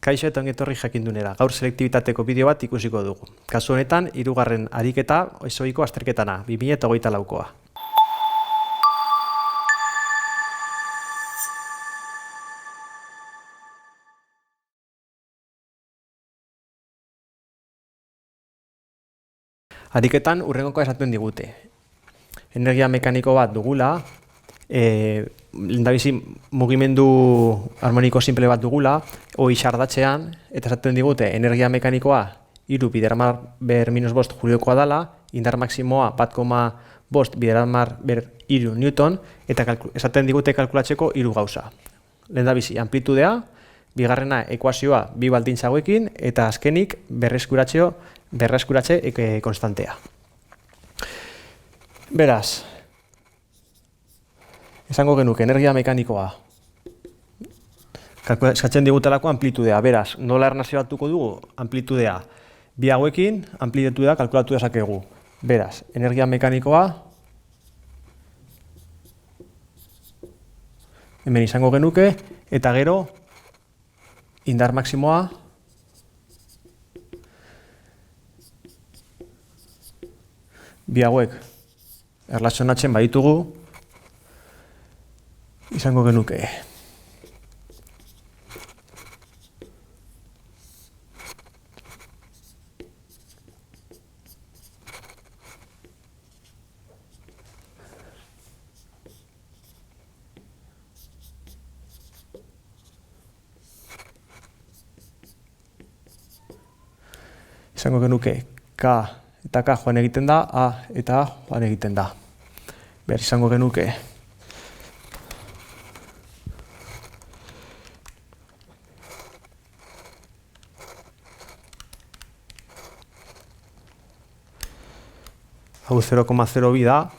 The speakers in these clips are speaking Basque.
Kaixo eta ongi etorri jakindunera. Gaur selektibitateko bideo bat ikusiko dugu. Kasu honetan, 3. ariketa ezohiko azterketana, 2024koa. Ariketan hurrengokoa esaten digute. Energia mekaniko bat dugula, lehendabizi mugimendu harmoniko simple bat dugula, hoi xardatzean, eta esaten digute energia mekanikoa 3 × 10⁻⁵ juliokoa dela, indar maksimoa 1,5 × 3 Newton, eta esaten digute kalkulatzeko 3 gauza. Lehendabizi amplitudea, bigarrena ekuazioa 2 baldintza hauekin, eta azkenik berreskuratze konstantea. Beraz, esango genuke energia mekanikoa. Eskatzen digutelako amplitudea. Beraz, nola erlazionatuko dugu amplitudea? Bi hauekin amplitudea kalkulatu dezakegu. Beraz, energia mekanikoa hemen izango genuke, eta gero indar maksimoa bi hauek erlazionatzen baditugu izango genuke. Izango genuke K eta K joan egiten da, A eta A joan egiten da. Behar izango genuke hau 0,02 da,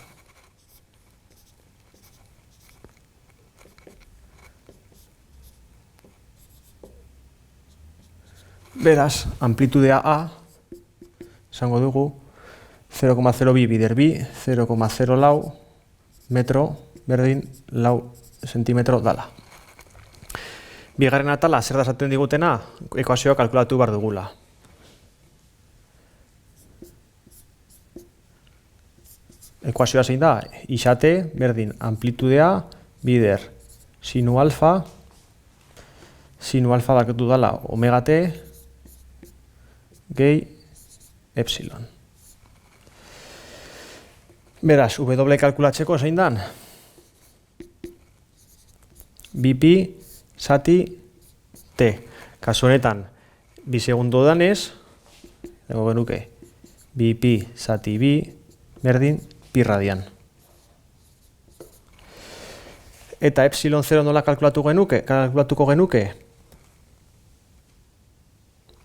beraz, amplitudea A izango dugu 0,02 bider bi, 0,04 metro berdin 4 zentimetro dala. Bigarren atala, zer da esaten digutena, ekuazioa kalkulatu behar dugula. Ekuazioa zein da, isate berdin amplitudea bider sinu alfa dakatu dala omega t gehi epsilon. Beraz, W kalkulatzeko zein dan? Bpi zati t. Kasu honetan, 2 segundo danez, dago genuke, Bpi zati bi berdin pi radian. Eta epsilon 0 nola kalkulatuko genuke?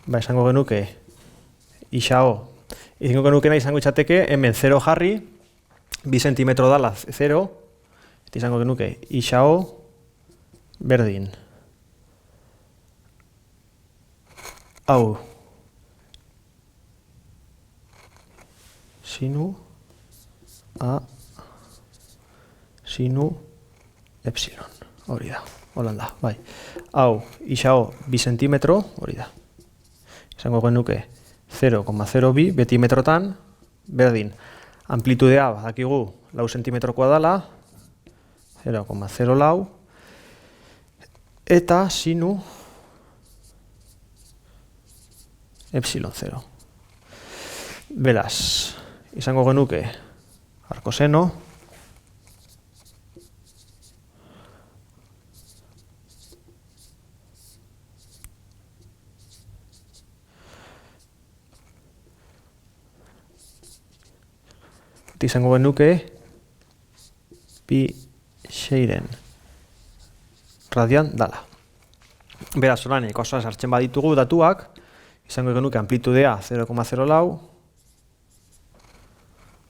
Ba, esango genuke, isao, izango genukena izango itxateke, hemen 0 jarri, 2 zentimetro dala 0, eta izango genuke, isao berdin. Hau, sinu A sinu epsilon, hori da, holan da, bai. Hau, isao 2 zentimetro, hori da. Izango genuke 0,02 beti metrotan, berdin. Amplitudea badakigu 4 zentimetrokoa dela, 0,04, eta sinu epsilon 0. Beraz, izango genuke arkoseno izango genuke pi 6 radian dala. Beraz, orain ekuazioa sartzen baditugu datuak, izango genuke amplitudea 0,04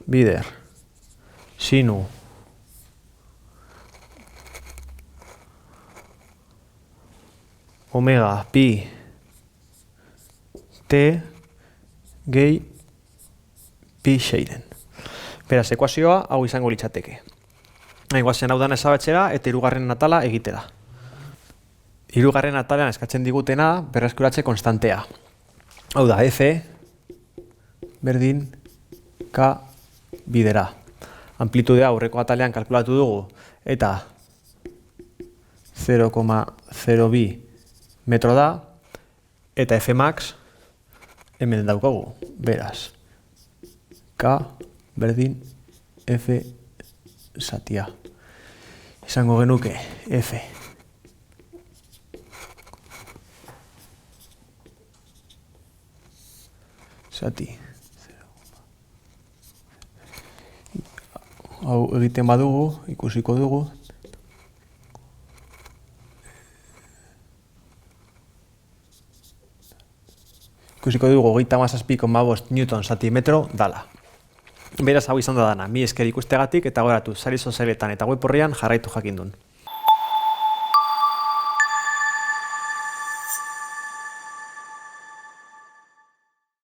bider sinu omega pi t gehi pi 6. Beraz, ekuazioa hau izango litzateke. Guazen hau dana ezabatzera eta 3. atala egitera. Hirugarren atalean eskatzen digutena berreskuratze konstantea. Hau da, F berdin K bidera. Amplitudea aurreko atalean kalkulatu dugu eta 0,02 metro da eta F max hemen daukagu, beraz. K berdin F zatia. Izango genuke F zati. Hau egiten badugu, ikusiko dugu. Ikusiko dugu 37,5 Newton zatimetro dala. Beraz hau izan da dana, mi esker ikustegatik eta goratu sari sozialetan eta web orrian jarraitu jakindun.